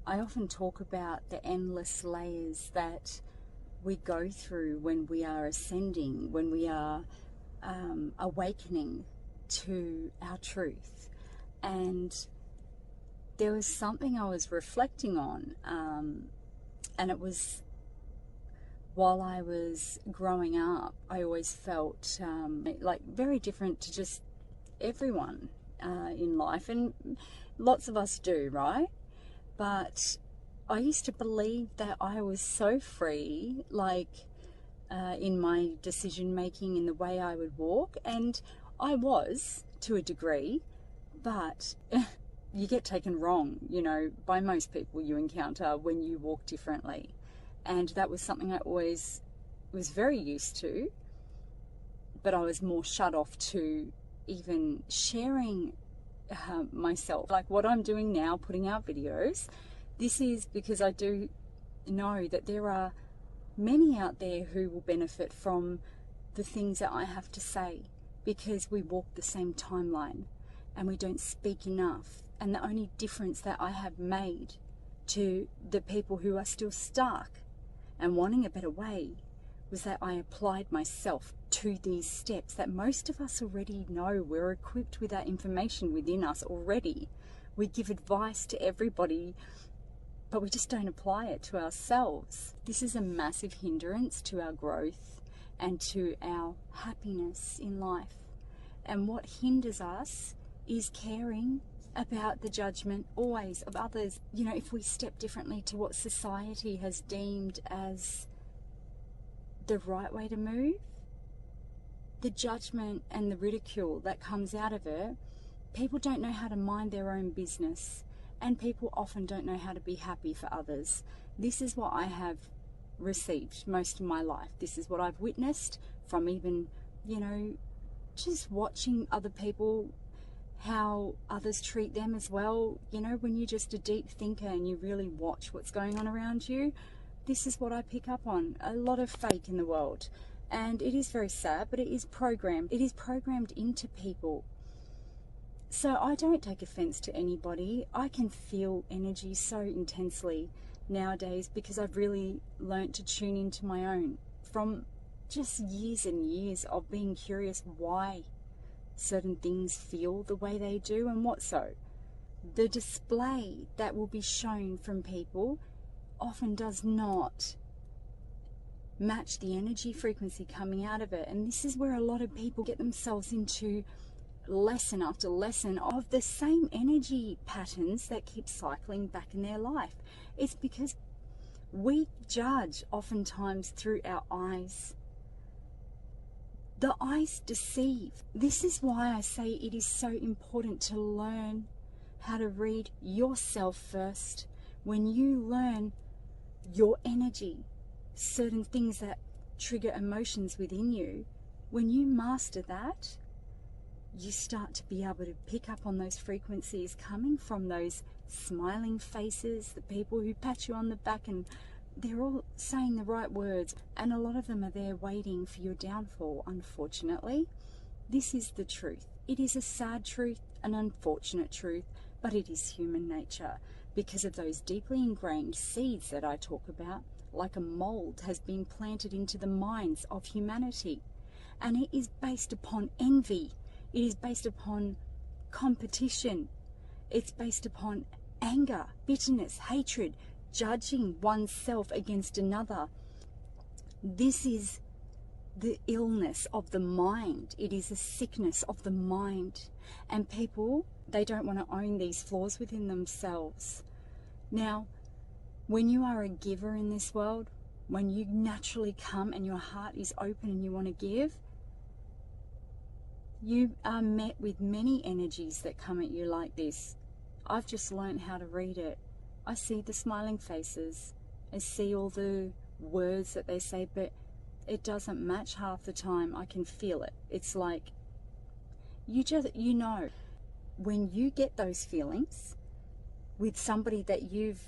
I often talk about the endless layers that we go through when we are ascending, when we are awakening to our truth. And there was something I was reflecting on, and it was while I was growing up, I always felt like very different to just everyone in life, and lots of us do, right? But I used to believe that I was so free, like in my decision making, in the way I would walk, and I was to a degree, but you get taken wrong, you know, by most people you encounter when you walk differently. And that was something I always was very used to, but I was more shut off to even sharing myself. Like what I'm doing now, putting out videos, this is because I do know that there are many out there who will benefit from the things that I have to say, because we walk the same timeline and we don't speak enough. And the only difference that I have made to the people who are still stuck and wanting a better way was that I applied myself to these steps that most of us already know. We're equipped with that information within us already. We give advice to everybody, but we just don't apply it to ourselves. This is a massive hindrance to our growth and to our happiness in life. And what hinders us is caring about the judgment always of others. You know, if we step differently to what society has deemed as the right way to move, the judgment and the ridicule that comes out of it, people don't know how to mind their own business, and people often don't know how to be happy for others. This is what I have received most of my life. This is what I've witnessed from even, you know, just watching other people, how others treat them as well. You know, when you're just a deep thinker and you really watch what's going on around you, this is what I pick up on. A lot of fake in the world. And it is very sad, but it is programmed. It is programmed into people. So I don't take offense to anybody. I can feel energy so intensely nowadays because I've really learnt to tune into my own from just years and years of being curious why certain things feel the way they do and what so. The display that will be shown from people often does not match the energy frequency coming out of it. And this is where a lot of people get themselves into lesson after lesson of the same energy patterns that keep cycling back in their life. It's because we judge oftentimes through our eyes. The eyes deceive. This is why I say it is so important to learn how to read yourself first. When you learn your energy, certain things that trigger emotions within you, when you master that, you start to be able to pick up on those frequencies coming from those smiling faces, the people who pat you on the back and they're all saying the right words, and a lot of them are there waiting for your downfall, unfortunately. This is the truth. It is a sad truth, an unfortunate truth, but it is human nature because of those deeply ingrained seeds that I talk about, like a mold has been planted into the minds of humanity. And it is based upon envy. It is based upon competition. It's based upon anger, bitterness, hatred, judging oneself against another. This is the illness of the mind. It is a sickness of the mind. And people, they don't want to own these flaws within themselves. Now, when you are a giver in this world, when you naturally come and your heart is open and you want to give, you are met with many energies that come at you like this. I've just learned how to read it. I see the smiling faces. I see all the words that they say, but it doesn't match half the time. I can feel it. It's like, you know, when you get those feelings with somebody that you've,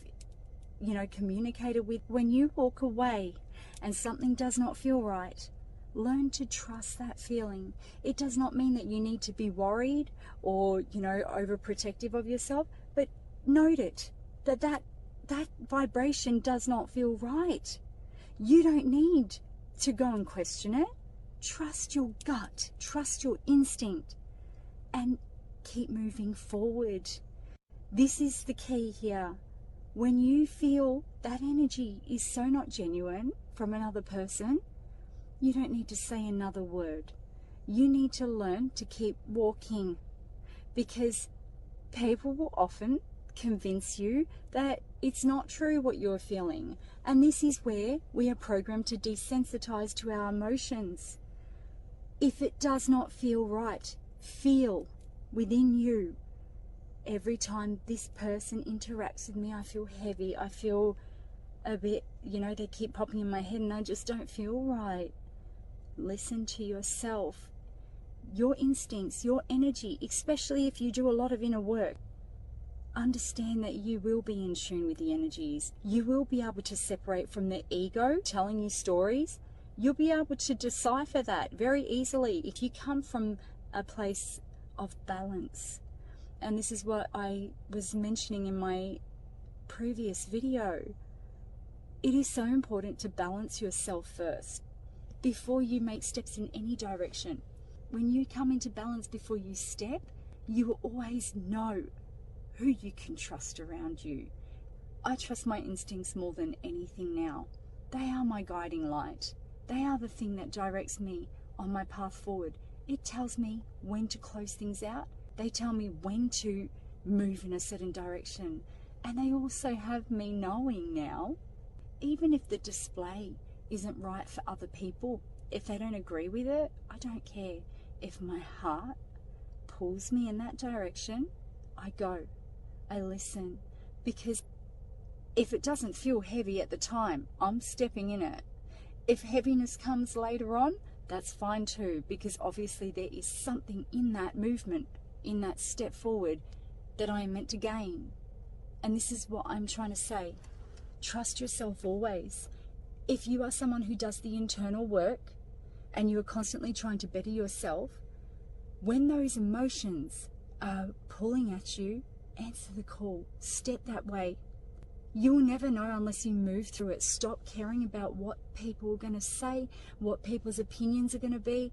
you know, communicated with, when you walk away and something does not feel right, learn to trust that feeling. It does not mean that you need to be worried or, you know, overprotective of yourself, but note it, that that vibration does not feel right. You don't need to go and question it. Trust your gut, trust your instinct, and keep moving forward. This is the key here. When you feel that energy is so not genuine from another person, you don't need to say another word. You need to learn to keep walking, because people will often convince you that it's not true what you're feeling. And this is where we are programmed to desensitize to our emotions. If it does not feel right, feel within you. Every time this person interacts with me, I feel heavy. I feel a bit, they keep popping in my head and I just don't feel right. Listen to yourself, your instincts, your energy, especially if you do a lot of inner work. Understand that you will be in tune with the energies. You will be able to separate from the ego telling you stories. You'll be able to decipher that very easily if you come from a place of balance. And this is what I was mentioning in my previous video. It is so important to balance yourself first before you make steps in any direction. When you come into balance before you step, you will always know who you can trust around you. I trust my instincts more than anything now. They are my guiding light. They are the thing that directs me on my path forward. It tells me when to close things out. They tell me when to move in a certain direction. And they also have me knowing now, even if the display isn't right for other people, if they don't agree with it, I don't care. If my heart pulls me in that direction, I go. I listen. Because if it doesn't feel heavy at the time, I'm stepping in it. If heaviness comes later on, that's fine too, because obviously there is something in that movement, in that step forward, that I am meant to gain. And this is what I'm trying to say. Trust yourself always. If you are someone who does the internal work and you are constantly trying to better yourself, when those emotions are pulling at you, answer the call. Step that way. You'll never know unless you move through it. Stop caring about what people are going to say, what people's opinions are going to be.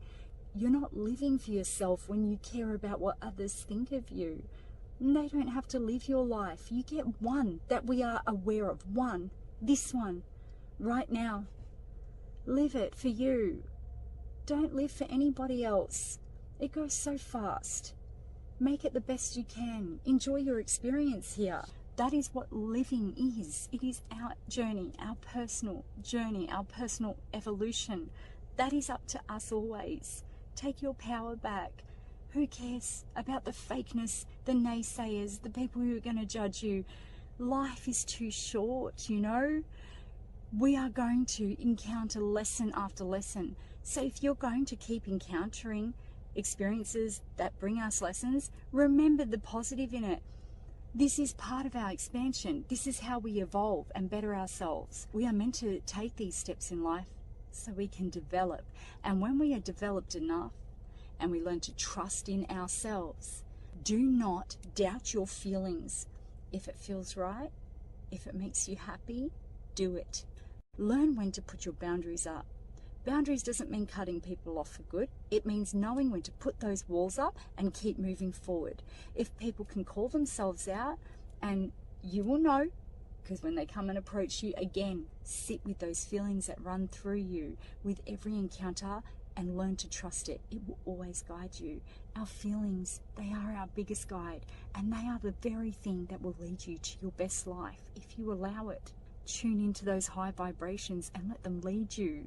You're not living for yourself when you care about what others think of you. And they don't have to live your life. You get one that we are aware of. One. This one. Right now. Live it for you. Don't live for anybody else. It goes so fast. Make it the best you can. Enjoy your experience here. That is what living is. It is our journey, our personal journey, our personal evolution. That is up to us always. Take your power back. Who cares about the fakeness, the naysayers, the people who are going to judge you? Life is too short, We are going to encounter lesson after lesson. So if you're going to keep encountering experiences that bring us lessons, remember the positive in it. This is part of our expansion. This is how we evolve and better ourselves. We are meant to take these steps in life so we can develop. And when we are developed enough and we learn to trust in ourselves, do not doubt your feelings. If it feels right, if it makes you happy, do it. Learn when to put your boundaries up. Boundaries doesn't mean cutting people off for good. It means knowing when to put those walls up and keep moving forward. If people can call themselves out, and you will know, because when they come and approach you again, sit with those feelings that run through you with every encounter and learn to trust it. It will always guide you. Our feelings, they are our biggest guide, and they are the very thing that will lead you to your best life if you allow it. Tune into those high vibrations and let them lead you.